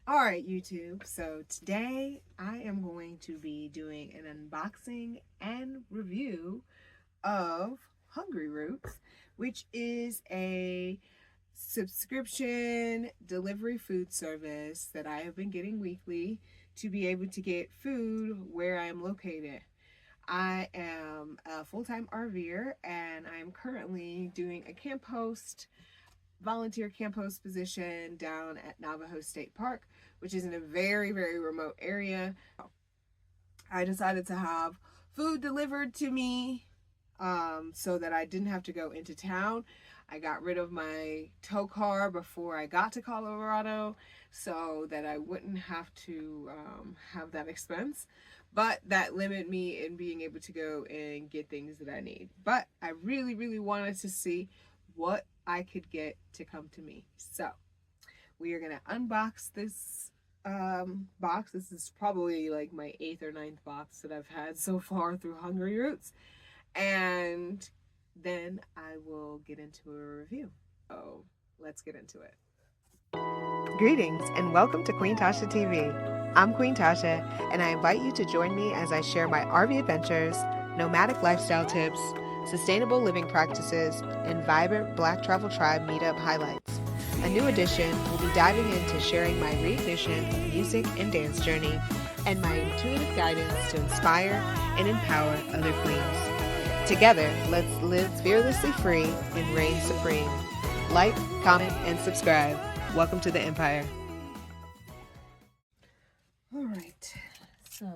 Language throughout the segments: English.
Alright, YouTube, so today I am going to be doing an unboxing and review of Hungryroot, which is a subscription delivery food service that I have been getting weekly to be able to get food where I am located. I am a full-time RVer and I am currently doing a volunteer camp host position down at Navajo State Park, which is in a very, very remote area. I decided to have food delivered to me so that I didn't have to go into town. I got rid of my tow car before I got to Colorado so that I wouldn't have to have that expense. But that limited me in being able to go and get things that I need. But I really, really wanted to see what I could get to come to me. So we are going to unbox this box. This is probably like my 8th or 9th box that I've had so far through Hungryroot. And then I will get into a review. So let's get into it. Greetings and welcome to Queen Tasha TV. I'm Queen Tasha and I invite you to join me as I share my RV adventures, nomadic lifestyle tips, sustainable living practices, and vibrant Black Travel Tribe meetup highlights. A new edition will be diving into sharing my reignition of music and dance journey and my intuitive guidance to inspire and empower other queens. Together, let's live fearlessly free and reign supreme. Like, comment, and subscribe. Welcome to the Empire. All right, so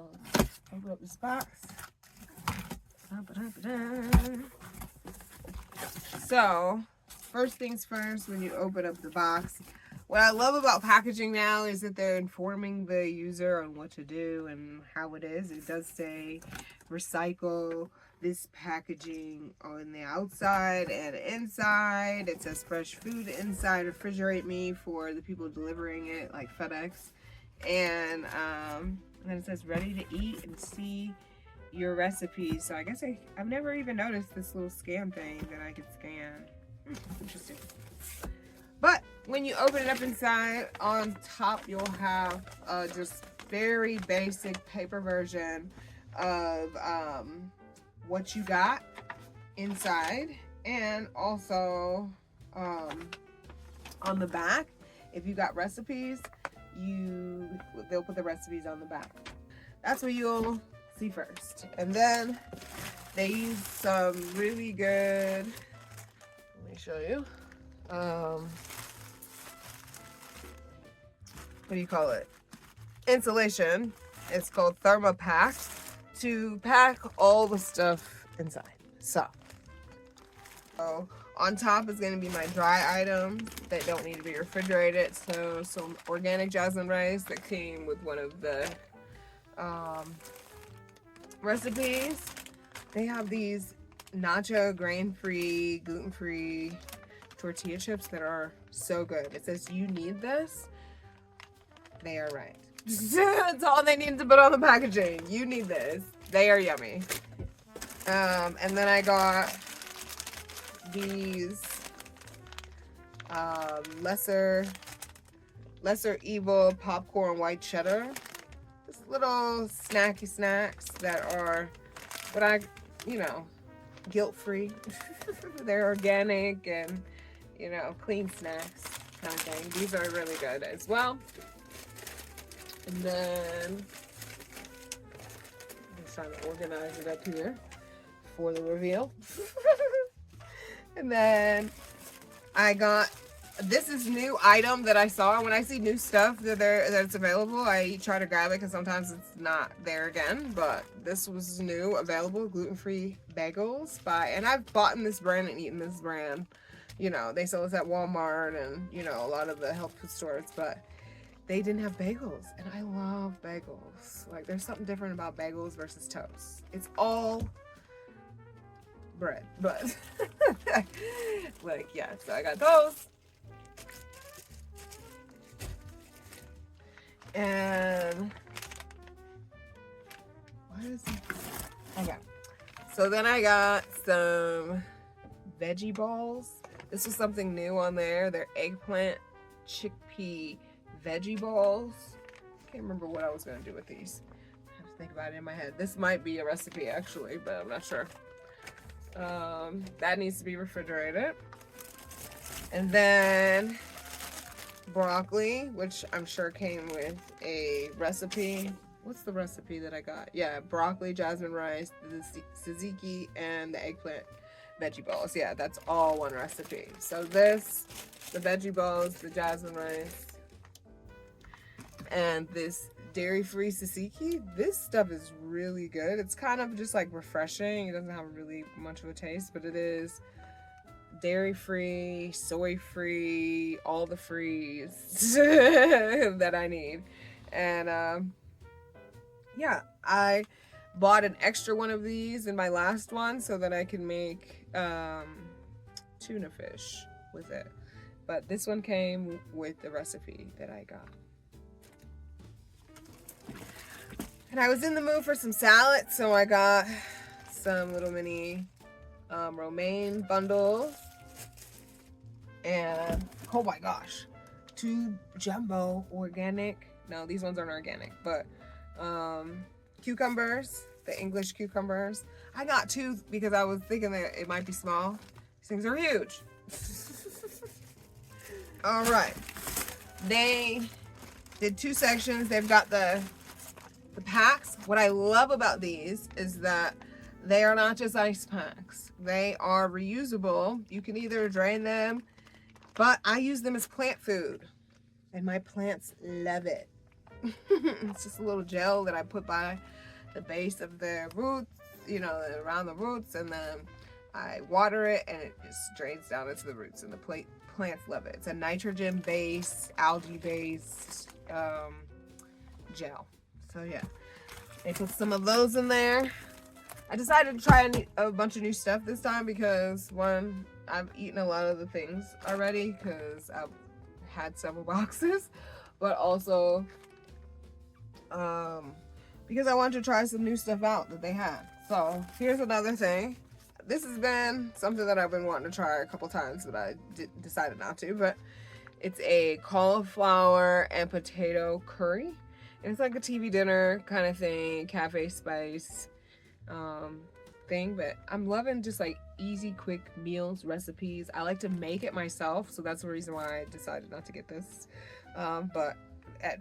open up this box. So, first things first, when you open up the box, what I love about packaging now is that they're informing the user on what to do and how it is. It does say recycle this packaging on the outside and inside. It says fresh food inside, refrigerate me for the people delivering it, like FedEx. And then it says ready to eat and see your recipes. So I guess I've never even noticed this little scan thing that I could scan. Interesting. But when you open it up inside, on top you'll have just very basic paper version of what you got inside, and also on the back, if you got recipes, they'll put the recipes on the back. That's what you'll see first. And then they use some really good, let me show you, what do you call it, insulation. It's called Thermopack, to pack all the stuff inside. So on top is going to be my dry items that don't need to be refrigerated. So some organic jasmine rice that came with one of the recipes. They have these nacho grain-free, gluten-free tortilla chips that are so good. It says you need this. They are right. That's all they need to put on the packaging. You need this. They are yummy. And then I got these lesser evil popcorn white cheddar. Just little snacky snacks that are what I, guilt-free. They're organic and, clean snacks kind of thing. These are really good as well. And then I'm just trying to organize it up here for the reveal. And then I got, this is new item that I saw. When I see new stuff that it's available, I try to grab it because sometimes it's not there again. But this was new, available, gluten-free bagels and I've bought in this brand and eaten this brand. They sell this at Walmart and, a lot of the health food stores, but they didn't have bagels, and I love bagels. Like, there's something different about bagels versus toast. It's all bread, but yeah, so I got those. And what is it? Okay, so then I got some veggie balls. This was something new on there. They're eggplant chickpea veggie balls. Can't remember what I was gonna do with these. I have to think about it in my head. This might be a recipe actually, but I'm not sure. That needs to be refrigerated. And then broccoli, which I'm sure came with a recipe. What's the recipe that I got? Yeah, broccoli, jasmine rice, the tzatziki, and the eggplant veggie balls. Yeah, that's all one recipe. So this, the veggie balls, the jasmine rice, and this dairy-free tzatziki. This stuff is really good. It's kind of just like refreshing. It doesn't have really much of a taste, but it is dairy-free, soy-free, all the frees that I need. And yeah, I bought an extra one of these in my last one so that I can make tuna fish with it. But this one came with the recipe that I got. And I was in the mood for some salad, so I got some little mini romaine bundles. And oh my gosh, 2 jumbo organic, no, these ones aren't organic, but cucumbers, the English cucumbers. I got 2 because I was thinking that it might be small. These things are huge. All right, they did 2 sections. They've got the packs. What I love about these is that they are not just ice packs. They are reusable. You can either drain them, but I use them as plant food, and my plants love it. It's just a little gel that I put by the base of the roots, you know, around the roots, and then I water it, and it just drains down into the roots, and the plants love it. It's a nitrogen-based, algae-based gel. So yeah, they put some of those in there. I decided to try a bunch of new stuff this time because, one, I've eaten a lot of the things already because I've had several boxes, but also because I wanted to try some new stuff out that they had. So here's another thing. This has been something that I've been wanting to try a couple times, but I decided not to. But it's a cauliflower and potato curry. And it's like a TV dinner kind of thing, cafe spice thing. But I'm loving just like easy, quick meals, recipes. I like to make it myself, so that's the reason why I decided not to get this.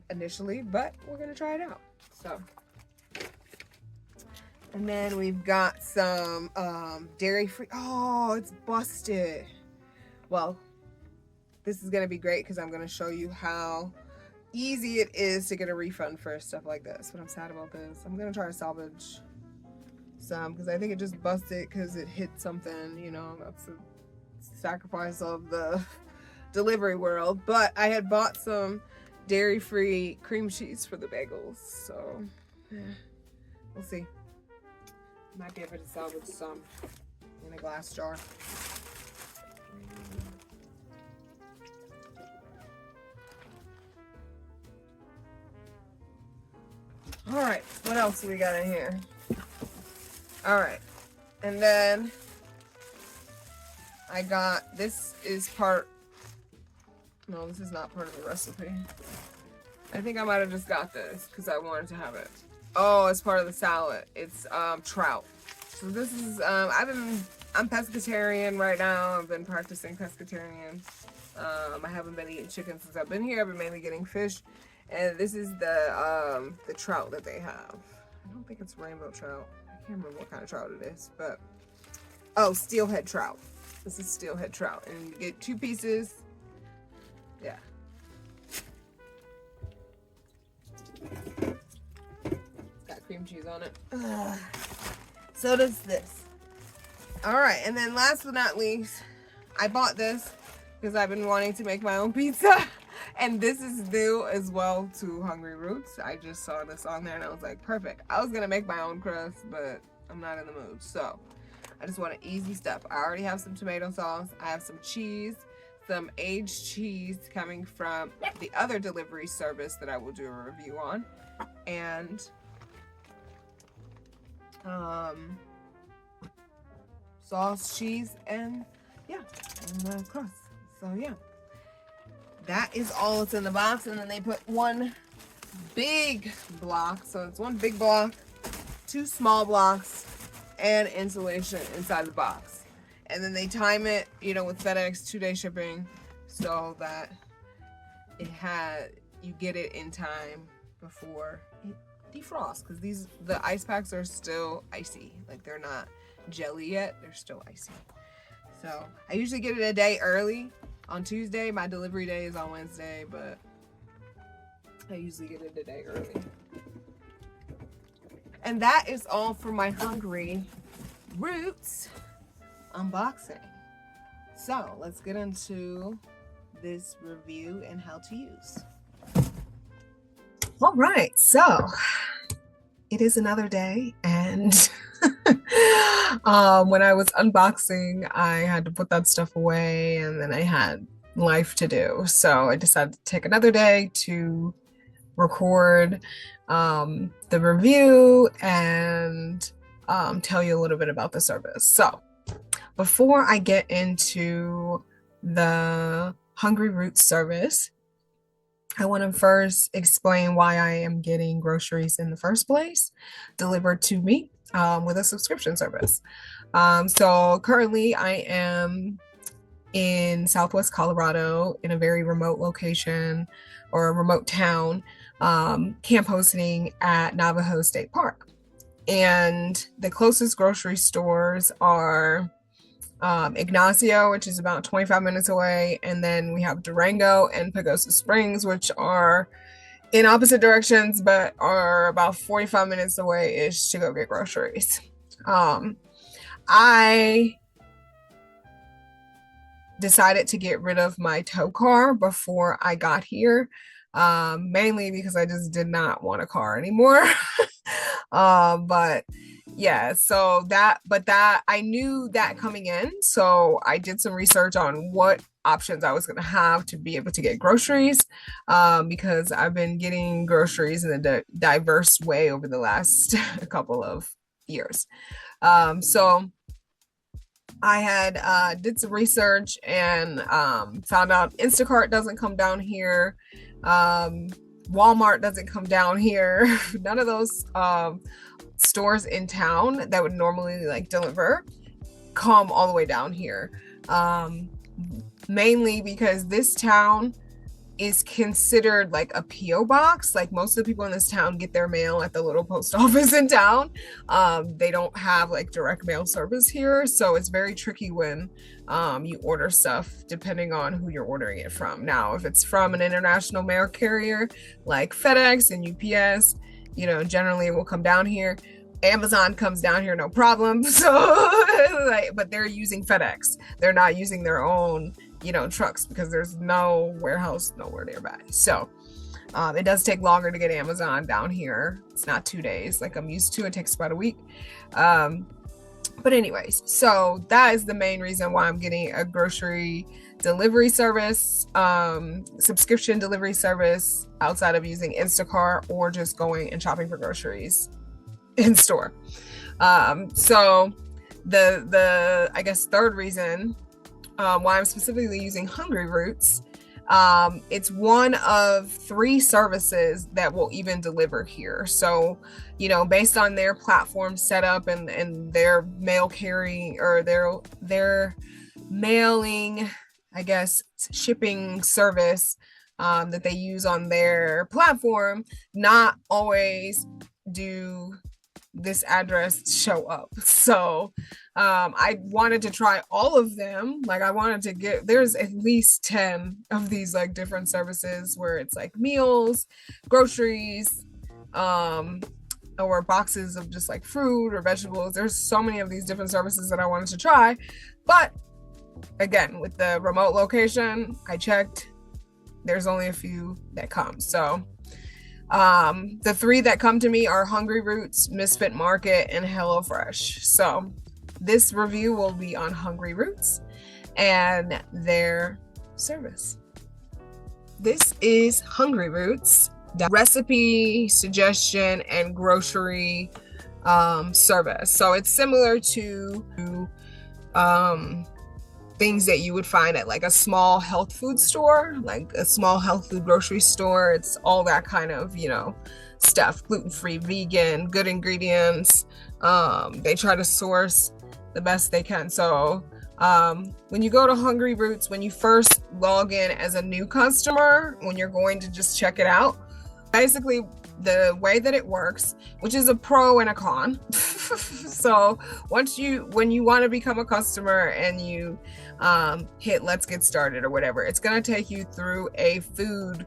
Initially, but we're gonna try it out. So, and then we've got some dairy-free. Oh, it's busted. Well, this is gonna be great because I'm gonna show you how easy it is to get a refund for stuff like this. But I'm sad about this. I'm gonna try to salvage some because I think it just busted because it hit something, you know. That's a sacrifice of the delivery world. But I had bought some dairy-free cream cheese for the bagels, so yeah, we'll see. Might be able to salvage some in a glass jar. All right, what else do we got in here? All right, and then I got, this is part, no, this is not part of the recipe. I think I might have just got this because I wanted to have it. Oh, it's part of the salad. It's trout. So this is, I'm pescatarian right now. I've been practicing pescatarian. I haven't been eating chicken since I've been here. I've been mainly getting fish. And this is the trout that they have. I don't think it's rainbow trout. I can't remember what kind of trout it is, but oh, steelhead trout. This is steelhead trout, and you get 2 pieces. Yeah. It's got cream cheese on it. So does this. All right, and then last but not least, I bought this because I've been wanting to make my own pizza. And this is new as well to Hungryroot. I just saw this on there and I was like, perfect. I was gonna make my own crust, but I'm not in the mood. So I just want easy stuff. I already have some tomato sauce. I have some cheese, some aged cheese coming from the other delivery service that I will do a review on. And sauce, cheese, and yeah, and crust. So yeah. that is all that's in the box. And then they put one big block. So it's one big block, 2 small blocks, and insulation inside the box. And then they time it, you know, with FedEx 2-day shipping so that you get it in time before it defrosts, because the ice packs are still icy. Like, they're not jelly yet, they're still icy. So I usually get it a day early on Tuesday. My delivery day is on Wednesday, but I usually get it a day early. And that is all for my Hungry Roots unboxing. So let's get into this review and how to use. All right, so it is another day, and when I was unboxing, I had to put that stuff away, and then I had life to do. So I decided to take another day to record the review and tell you a little bit about the service. So before I get into the Hungryroot service, I want to first explain why I am getting groceries in the first place delivered to me with a subscription service. So currently I am in Southwest Colorado in a very remote location, or a remote town, camp hosting at Navajo State Park. And the closest grocery stores are Ignacio, which is about 25 minutes away, and then we have Durango and Pagosa Springs, which are in opposite directions but are about 45 minutes away ish to go get groceries. I decided to get rid of my tow car before I got here, mainly because I just did not want a car anymore. But yeah, so that I knew that coming in, so I did some research on what options I was going to have to be able to get groceries, because I've been getting groceries in a diverse way over the last couple of years. So I had did some research and found out Instacart doesn't come down here. Walmart doesn't come down here. None of those stores in town that would normally like deliver come all the way down here. Mainly because this town is considered like a P.O. box. Like, most of the people in this town get their mail at the little post office in town. They don't have like direct mail service here, so it's very tricky when you order stuff depending on who you're ordering it from. Now, if it's from an international mail carrier like FedEx and UPS, you know, generally it will come down here. Amazon comes down here, no problem. So but they're using FedEx. They're not using their own, you know, trucks, because there's no warehouse nowhere nearby. So it does take longer to get Amazon down here. It's not 2 days like I'm used to. It takes about a week. But anyways, so that is the main reason why I'm getting a grocery delivery service, subscription delivery service, outside of using Instacart or just going and shopping for groceries in store. So the I guess third reason why I'm specifically using Hungryroot, it's one of 3 services that will even deliver here. So, you know, based on their platform setup and their mail carrying, or their mailing, I guess, shipping service that they use on their platform, not always do this address show up. So I wanted to try all of them. Like, I wanted to get, there's at least 10 of these like different services where it's like meals, groceries, or boxes of just like fruit or vegetables. There's so many of these different services that I wanted to try. But again, with the remote location, I checked, there's only a few that come. So the 3 that come to me are Hungryroot, Misfit Market, and HelloFresh. So this review will be on Hungryroot and their service. This is Hungryroot recipe, suggestion, and grocery service. So it's similar to things that you would find at like a small health food store, like a small health food grocery store. It's all that kind of, stuff, gluten-free, vegan, good ingredients. They try to source the best they can. So when you go to Hungryroot, when you first log in as a new customer, when you're going to just check it out, basically the way that it works, which is a pro and a con. So when you want to become a customer and you hit let's get started or whatever, it's going to take you through a food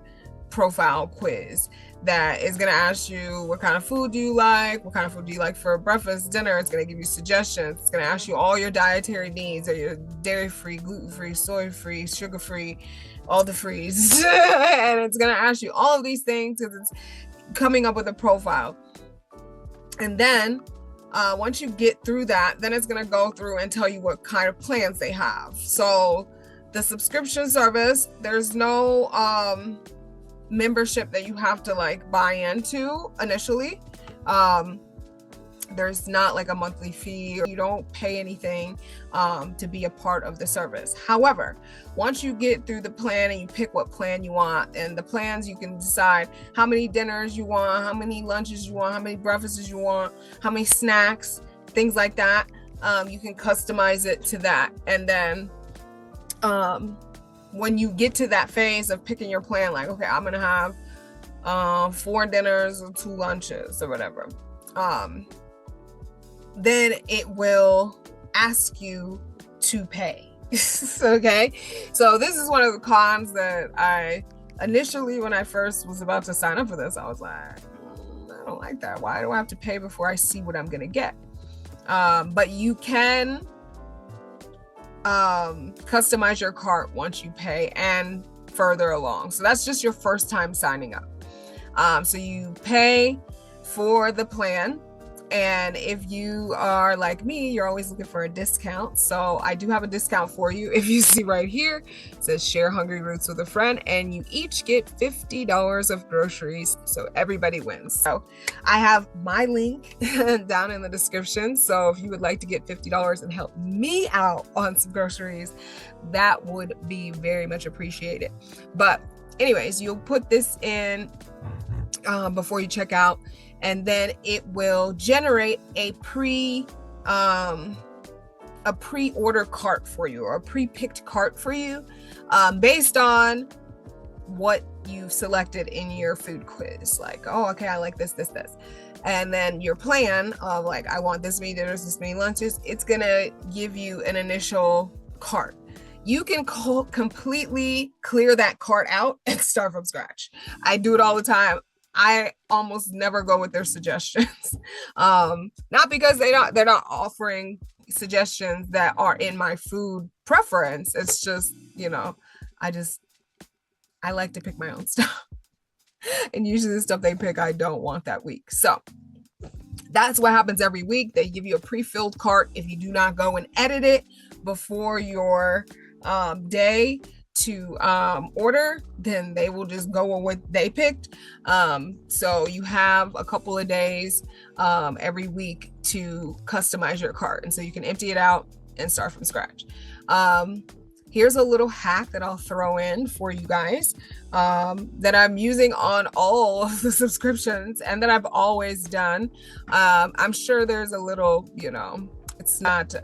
profile quiz that is going to ask you what kind of food do you like, what kind of food do you like for breakfast, dinner. It's going to give you suggestions. It's going to ask you all your dietary needs. Are you dairy-free, gluten-free, soy-free, sugar-free, all the frees. And it's going to ask you all of these things because it's coming up with a profile. And then once you get through that, then it's going to go through and tell you what kind of plans they have. So the subscription service, there's no membership that you have to like buy into initially. There's not like a monthly fee, or you don't pay anything to be a part of the service. However, once you get through the plan and you pick what plan you want, and the plans, you can decide how many dinners you want, how many lunches you want, how many breakfasts you want, how many snacks, things like that. You can customize it to that. And then when you get to that phase of picking your plan, like, okay, I'm gonna have 4 dinners or 2 lunches or whatever, then it will ask you to pay. Okay, so this is one of the cons that I initially, when I first was about to sign up for this, I was like, I don't like that. Why do I have to pay before I see what I'm gonna get? But you can customize your cart once you pay and further along. So that's just your first time signing up. So you pay for the plan, and if you are like me, you're always looking for a discount. So I do have a discount for you. If you see right here, it says share Hungryroot with a friend, and you each get $50 of groceries. So everybody wins. So I have my link down in the description. So if you would like to get $50 and help me out on some groceries, that would be very much appreciated. But anyways, you'll put this in before you check out, and then it will generate a pre-order cart for you, or a pre-picked cart for you, based on what you've selected in your food quiz. Like, oh, okay, I like this. And then your plan of like, I want this many dinners, this many lunches, it's gonna give you an initial cart. You can completely clear that cart out and start from scratch. I do it all the time. I almost never go with their suggestions. Not because they're not offering suggestions that are in my food preference. It's just, I like to pick my own stuff. And usually the stuff they pick, I don't want that week. So that's what happens every week. They give you a pre-filled cart. If you do not go and edit it before your day to order, then they will just go with what they picked. So you have a couple of days every week to customize your cart, and so you can empty it out and start from scratch. Here's a little hack that I'll throw in for you guys that I'm using on all of the subscriptions and that I've always done. I'm sure there's a little, it's not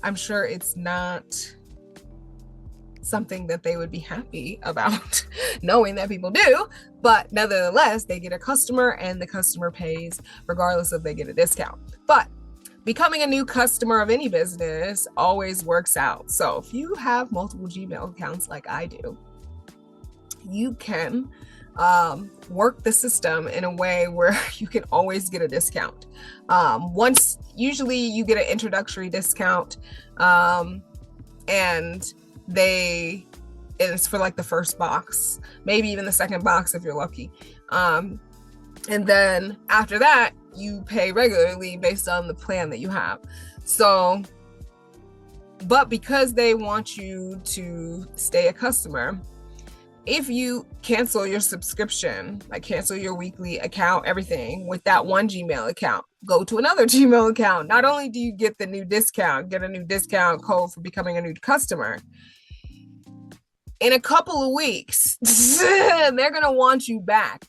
I'm sure it's not something that they would be happy about knowing that people do, but nevertheless, they get a customer and the customer pays regardless if they get a discount. But becoming a new customer of any business always works out. So if you have multiple Gmail accounts like I do, you can work the system in a way where you can always get a discount. Usually you get an introductory discount, and it's for like the first box, maybe even the second box if you're lucky. And then after that, you pay regularly based on the plan that you have. So, but because they want you to stay a customer, if you cancel your subscription, like cancel your weekly account, everything with that one Gmail account, go to another Gmail account. Not only do you get the new discount, get a new discount code for becoming a new customer, in a couple of weeks, they're going to want you back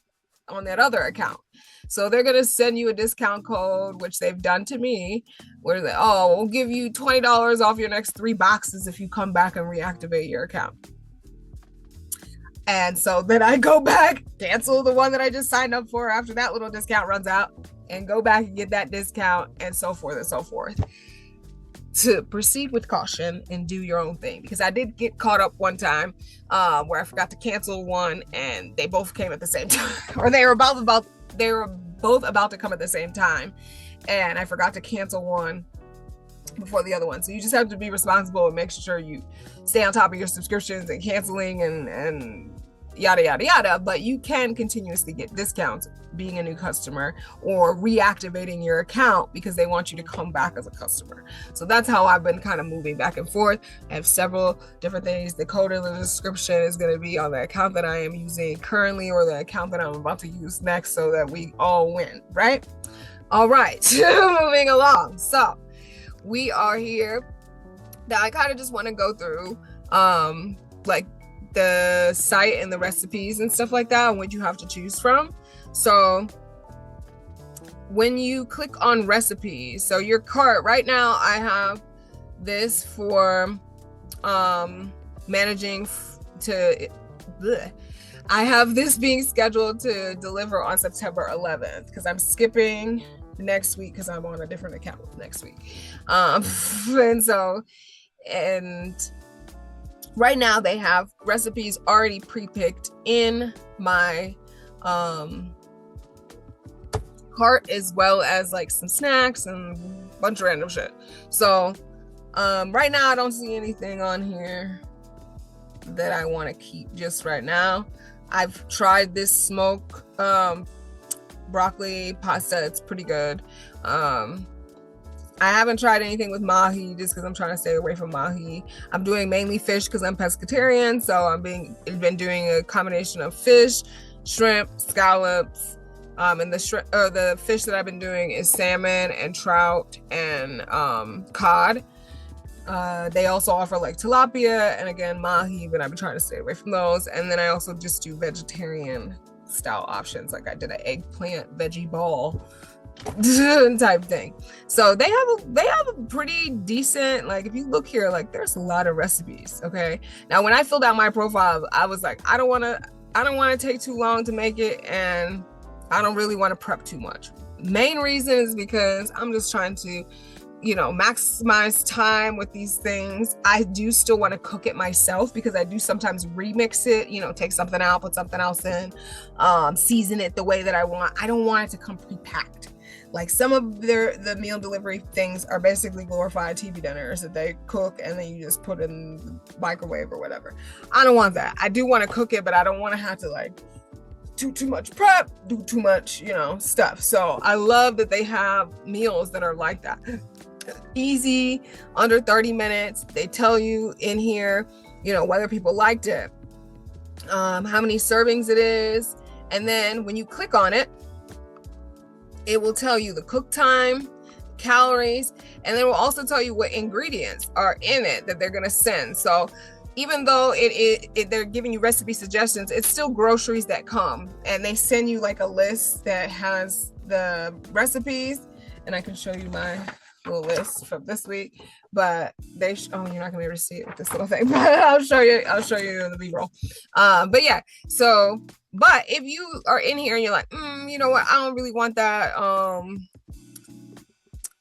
on that other account. So they're going to send you a discount code, which they've done to me, where they, oh, we'll give you $20 off your next 3 boxes if you come back and reactivate your account. And so then I go back, cancel the one that I just signed up for after that little discount runs out, and go back and get that discount, and so forth and so forth. To proceed with caution and do your own thing, because I did get caught up one time where I forgot to cancel one, and they both came at the same time, or they were both about to come at the same time, and I forgot to cancel one before the other one. So you just have to be responsible and make sure you stay on top of your subscriptions and canceling and yada yada yada. But you can continuously get discounts being a new customer or reactivating your account because they want you to come back as a customer. So that's how I've been kind of moving back and forth. I have several different things. The code in the description is going to be on the account that I am using currently or the account that I'm about to use next, so that we all win, right? All right, moving along. So we are here. Now I kind of just want to go through like the site and the recipes and stuff like that, and what you have to choose from. So when you click on recipes, so your cart right now, I have this for managing to I have this being scheduled to deliver on September 11th, because I'm skipping next week because I'm on a different account next week. And right now they have recipes already pre-picked in my cart, as well as like some snacks and a bunch of random shit. So right now I don't see anything on here that I want to keep just right now. I've tried this smoke broccoli pasta. It's pretty good. I haven't tried anything with mahi just because I'm trying to stay away from mahi. I'm doing mainly fish because I'm pescatarian, so I've been doing a combination of fish, shrimp, scallops, and the fish that I've been doing is salmon and trout and cod. They also offer like tilapia and again mahi, but I've been trying to stay away from those. And then I also just do vegetarian style options, like I did an eggplant veggie ball type thing. So they have a pretty decent, like if you look here, like there's a lot of recipes. Okay, now when I filled out my profile, I was like, I don't want to take too long to make it, and I don't really want to prep too much. Main reason is because I'm just trying to, maximize time with these things. I do still want to cook it myself because I do sometimes remix it, take something out, put something else in, season it the way that I want. I don't want it to come pre-packed. Like some of the meal delivery things are basically glorified TV dinners that they cook and then you just put in the microwave or whatever. I don't want that. I do want to cook it, but I don't want to have to like do too much prep, do too much, stuff. So I love that they have meals that are like that. Easy, under 30 minutes. They tell you in here, whether people liked it, how many servings it is. And then when you click on it, it will tell you the cook time, calories, and then it will also tell you what ingredients are in it that they're going to send. So even though they're giving you recipe suggestions, it's still groceries that come, and they send you like a list that has the recipes. And I can show you my little list from this week, but you're not gonna be able to see it with this little thing, but I'll show you in the B-roll. But yeah, but if you are in here and you're like, you know what, I don't really want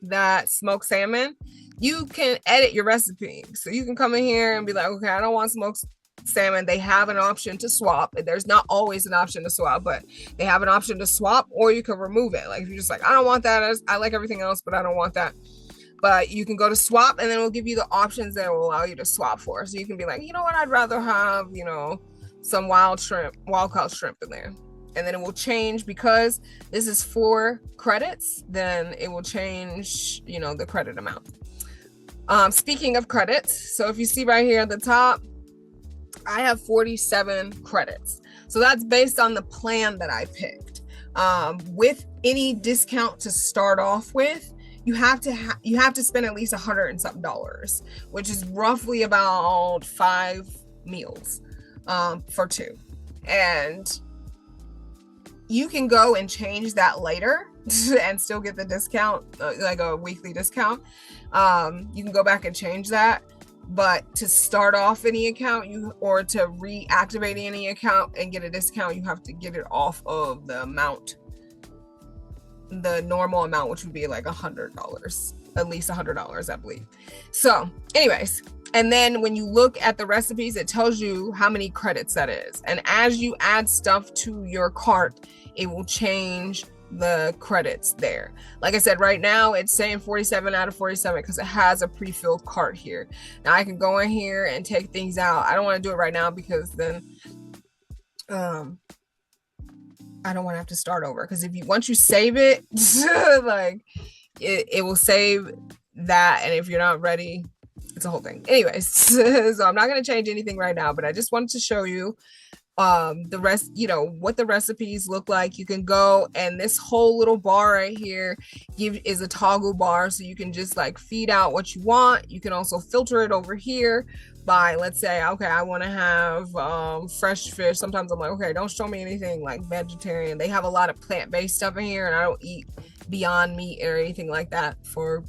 that smoked salmon, you can edit your recipe. So you can come in here and be like, okay, I don't want smoked salmon. They have an option to swap. There's not always an option to swap, but they have an option to swap, or you can remove it. Like if you're just like, I don't want that, I like everything else, but I don't want that. But you can go to swap, and then it'll give you the options that will allow you to swap for. So you can be like, you know what, I'd rather have, some wild caught shrimp in there. And then it will change, because this is 4 credits, then it will change, the credit amount. Speaking of credits, so if you see right here at the top, I have 47 credits. So that's based on the plan that I picked. With any discount to start off with, you have to spend at least $100 and something, which is roughly about 5 meals for 2. And you can go and change that later and still get the discount, like a weekly discount. You can go back and change that. But to start off any account, or to reactivate any account and get a discount, you have to get it off of the amount, the normal amount, which would be like $100, at least $100, I believe. So anyways, and then when you look at the recipes, it tells you how many credits that is. And as you add stuff to your cart, it will change the credits there. Like I said, right now it's saying 47 out of 47 because it has a pre-filled cart here. Now I can go in here and take things out. I don't want to do it right now because then I don't want to have to start over, because once you save it, like it will save that, and if you're not ready, it's a whole thing. Anyways, so I'm not going to change anything right now, but I just wanted to show you the rest, what the recipes look like. You can go, and this whole little bar right here is a toggle bar, so you can just like feed out what you want. You can also filter it over here by, let's say, okay, I want to have fresh fish. Sometimes I'm like, okay, don't show me anything like vegetarian. They have a lot of plant-based stuff in here, and I don't eat Beyond Meat or anything like that for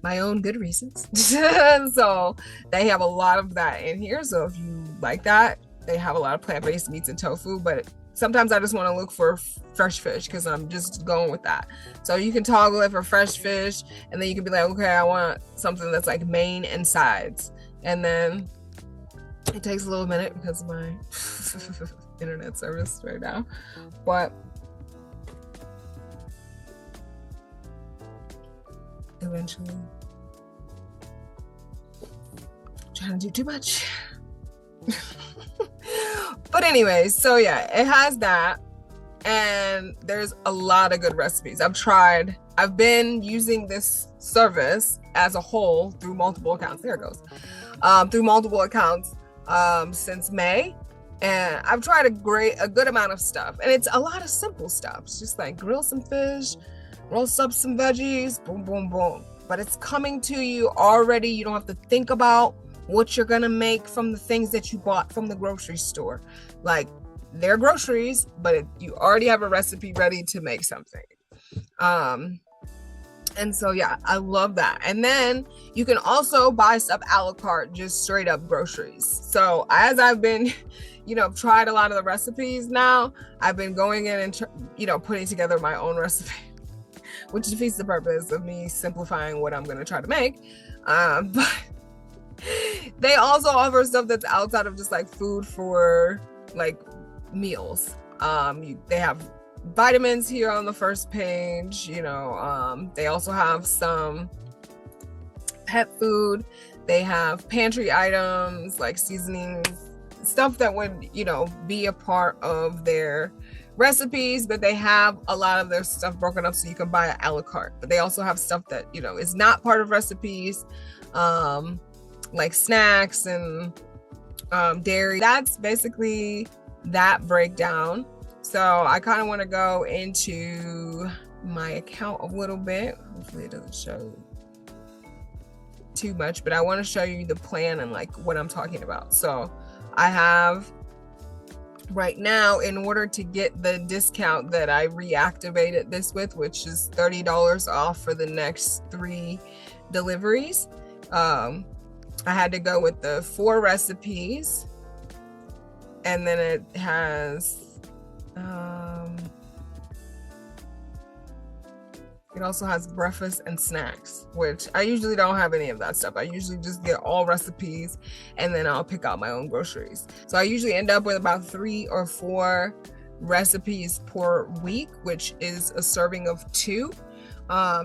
my own good reasons. So they have a lot of that in here. So if you like that, they have a lot of plant-based meats and tofu, but sometimes I just want to look for fresh fish because I'm just going with that. So you can toggle it for fresh fish, and then you can be like, okay, I want something that's like main and sides. And then it takes a little minute because of my internet service right now, but eventually, I'm trying to do too much. But anyways, so yeah, it has that, and there's a lot of good recipes. I've been using this service as a whole through multiple accounts. There it goes. Through multiple accounts since May, and I've tried a good amount of stuff, and it's a lot of simple stuff. It's just like grill some fish, roast up some veggies, boom, boom, boom. But it's coming to you already. You don't have to think about what you're gonna make from the things that you bought from the grocery store. Like, they're groceries, but you already have a recipe ready to make something. And so yeah, I love that. And then you can also buy stuff a la carte, just straight up groceries. So as I've been, tried a lot of the recipes now, I've been going in and putting together my own recipe, which defeats the purpose of me simplifying what I'm going to try to make. But they also offer stuff that's outside of just like food for like meals. They have vitamins here on the first page. They also have some pet food. They have pantry items like seasonings, stuff that would be a part of their recipes, but they have a lot of their stuff broken up so you can buy it a la carte. But they also have stuff that is not part of recipes, like snacks and dairy. That's basically that breakdown. So I kind of want to go into my account a little bit. Hopefully it doesn't show too much, but I want to show you the plan and like what I'm talking about. So I have right now, in order to get the discount that I reactivated this with, which is $30 off for the next 3 deliveries, I had to go with the 4 recipes, and then it has it also has breakfast and snacks, which I usually don't have any of that stuff. I usually just get all recipes, and then I'll pick out my own groceries. So I usually end up with about 3 or 4 recipes per week, which is a serving of 2.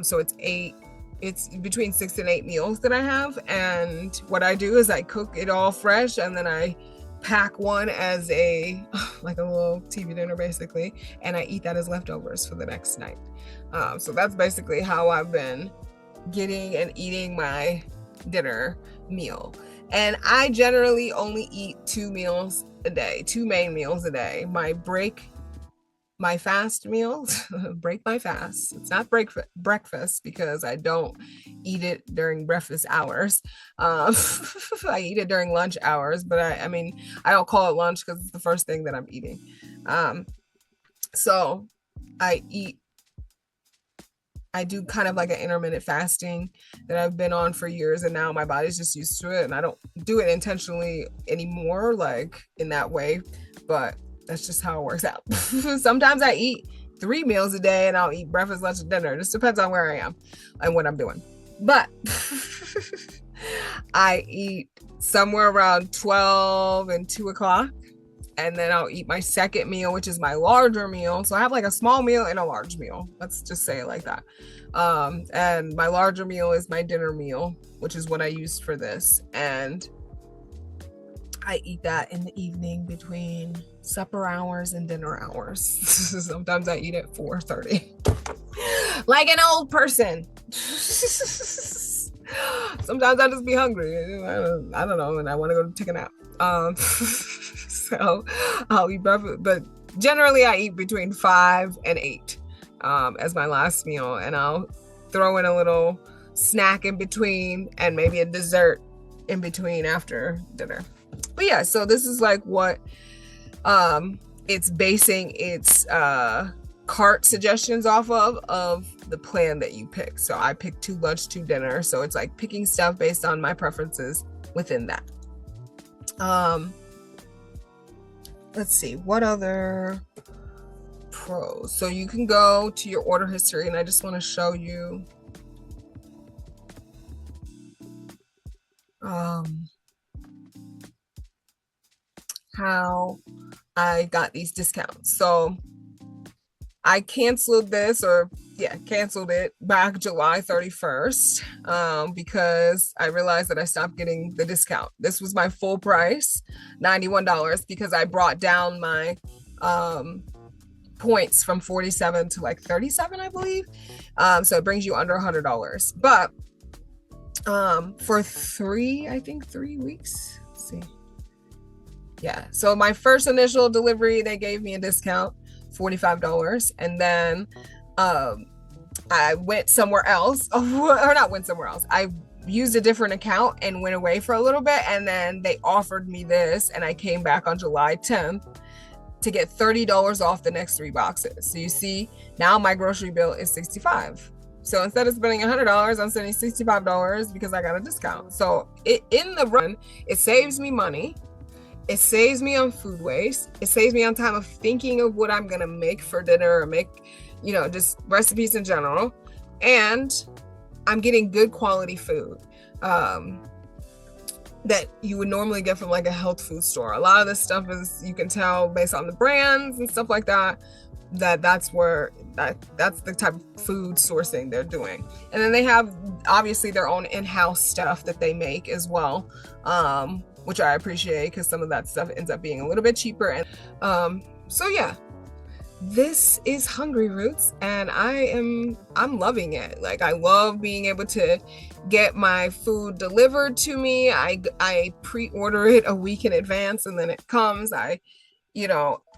So it's 8. It's between 6 and 8 meals that I have. And what I do is I cook it all fresh, and then I pack one as like a little TV dinner basically, and I eat that as leftovers for the next night. So that's basically how I've been getting and eating my dinner meal. And I generally only eat 2 meals a day, 2 main meals a day. My break my fast meals, break my fast. It's not breakfast because I don't eat it during breakfast hours. Um, I eat it during lunch hours, but I mean, I don't call it lunch because it's the first thing that I'm eating. So I do kind of like an intermittent fasting that I've been on for years, and now my body's just used to it, and I don't do it intentionally anymore, like in that way, but that's just how it works out. Sometimes I eat 3 meals a day, and I'll eat breakfast, lunch, and dinner. It just depends on where I am and what I'm doing. But I eat somewhere around 12 and 2 o'clock. And then I'll eat my second meal, which is my larger meal. So I have like a small meal and a large meal. Let's just say it like that. And my larger meal is my dinner meal, which is what I used for this. And I eat that in the evening between supper hours and dinner hours. Sometimes I eat at 4:30. Like an old person. Sometimes I just be hungry. I don't know, and I want to go take a nap. So I'll eat breakfast, but generally I eat between 5 and 8 as my last meal, and I'll throw in a little snack in between and maybe a dessert in between after dinner. But yeah, so this is like what it's basing its cart suggestions off of the plan that you pick. So I picked 2 lunch, 2 dinner, so it's like picking stuff based on my preferences within that. Let's see, what other pros? So you can go to your order history, and I just want to show you how I got these discounts. So I canceled it back July 31st because I realized that I stopped getting the discount. This was my full price, $91, because I brought down my points from 47 to like 37, I believe. So it brings you under $100. But for 3 weeks, let's see. Yeah, so my first initial delivery, they gave me a discount, $45, and then I went somewhere else, or not went somewhere else. I used a different account and went away for a little bit, and then they offered me this, and I came back on July 10th to get $30 off the next 3 boxes. So you see, now my grocery bill is $65. So instead of spending $100, I'm spending $65 because I got a discount. So in the run, it saves me money. It saves me on food waste. It saves me on time of thinking of what I'm gonna make for dinner, or make, just recipes in general. And I'm getting good quality food that you would normally get from like a health food store. A lot of this stuff is, you can tell based on the brands and stuff like that, that's the type of food sourcing they're doing. And then they have obviously their own in-house stuff that they make as well, which I appreciate, because some of that stuff ends up being a little bit cheaper. And so yeah, this is Hungryroot, and I'm loving it. Like, I love being able to get my food delivered to me. I pre-order it a week in advance, and then it comes.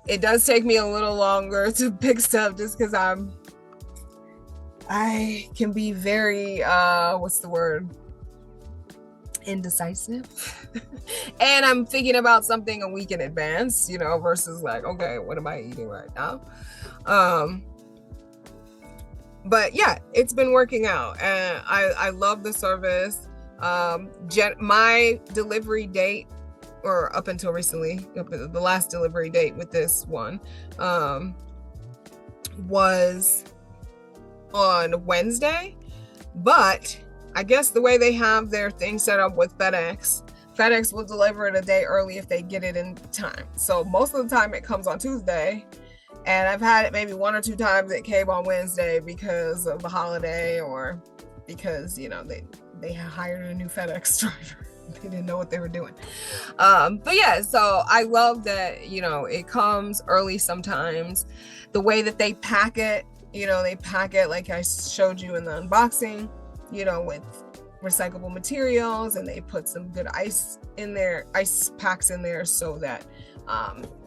It does take me a little longer to pick stuff, just because I can be very indecisive. And I'm thinking about something a week in advance, versus like, okay, what am I eating right now? But yeah, it's been working out, and I love the service. My delivery date, or up until recently, the last delivery date with this one, was on Wednesday, but I guess the way they have their thing set up with FedEx will deliver it a day early if they get it in time. So most of the time it comes on Tuesday, and I've had it maybe 1 or 2 times it came on Wednesday because of the holiday, or because, they hired a new FedEx driver. They didn't know what they were doing. But yeah, so I love that, it comes early sometimes. The way that they pack it, they pack it like I showed you in the unboxing, with recyclable materials, and they put some good ice packs in there so that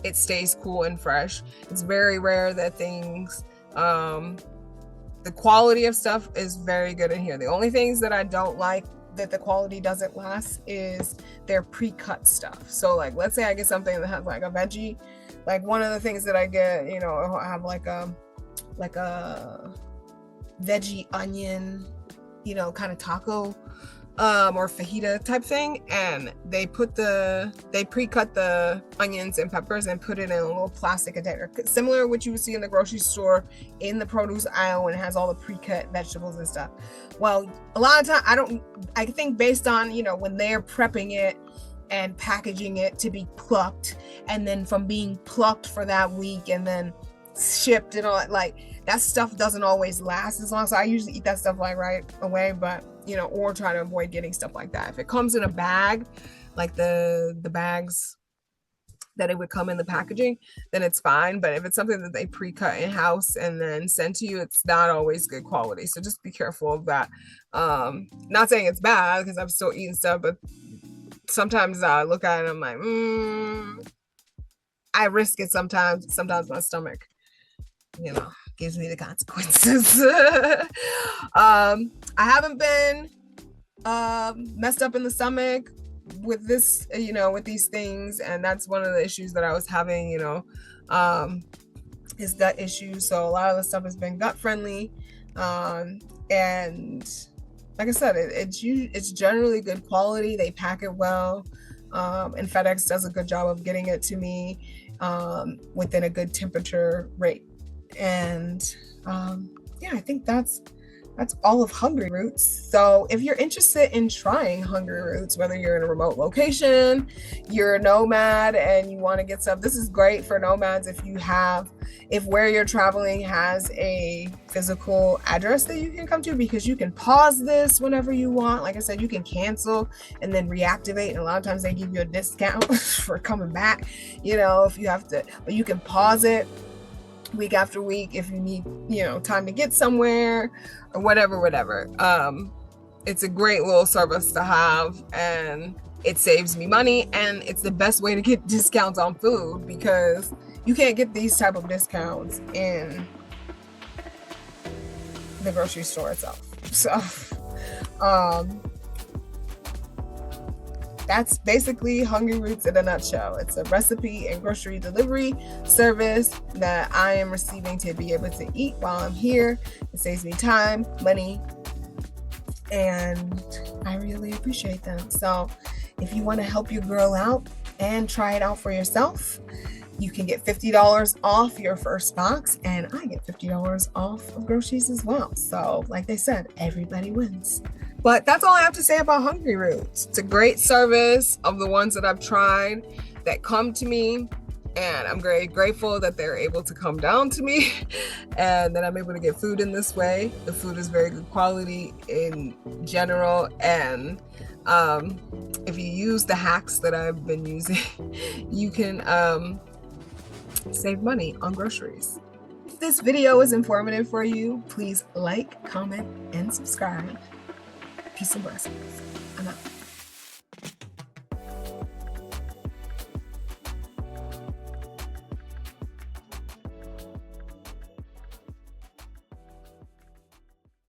it stays cool and fresh. It's very rare that things, the quality of stuff is very good in here. The only things that I don't like that the quality doesn't last is their pre-cut stuff. So like, let's say I get something that has like a veggie, like one of the things that I get, you know, I have like a veggie onion, you know, kind of taco or fajita type thing, and they pre-cut the onions and peppers and put it in a little plastic container, similar to what you would see in the grocery store in the produce aisle, when it has all the pre-cut vegetables and stuff. Well, a lot of time I think based on, you know, when they're prepping it and packaging it to be plucked, and then from being plucked for that week and then shipped and all that, like that stuff doesn't always last as long. So I usually eat that stuff like right away, but you know, or try to avoid getting stuff like that. If it comes in a bag, like the bags that it would come in the packaging, then it's fine. But if it's something that they pre-cut in-house and then send to you, it's not always good quality. So just be careful of that. Not saying it's bad, because I'm still eating stuff, but sometimes I look at it and I'm like, I risk it sometimes. Sometimes my stomach, you know, gives me the consequences. I haven't been messed up in the stomach with this, you know, with these things, and that's one of the issues that I was having, you know, is gut issue. So a lot of the stuff has been gut friendly, and like I said, it's generally good quality. They pack it well, and FedEx does a good job of getting it to me within a good temperature rate. And yeah, I think that's all of Hungryroot. So if you're interested in trying Hungryroot, whether you're in a remote location, you're a nomad and you want to get stuff, this is great for nomads if where you're traveling has a physical address that you can come to, because you can pause this whenever you want. Like I said, you can cancel and then reactivate, and a lot of times they give you a discount for coming back, you know, if you have to, but you can pause it week after week if you need, you know, time to get somewhere or whatever. It's a great little service to have, and it saves me money, and it's the best way to get discounts on food, because you can't get these type of discounts in the grocery store itself. So that's basically Hungryroot in a nutshell. It's a recipe and grocery delivery service that I am receiving to be able to eat while I'm here. It saves me time, money, and I really appreciate them. So if you want to help your girl out and try it out for yourself, you can get $50 off your first box, and I get $50 off of groceries as well. So like they said, everybody wins. But that's all I have to say about Hungryroot. It's a great service of the ones that I've tried that come to me, and I'm very grateful that they're able to come down to me and that I'm able to get food in this way. The food is very good quality in general, and if you use the hacks that I've been using, you can save money on groceries. If this video is informative for you, please like, comment, and subscribe. Peace and blessings. I'm out.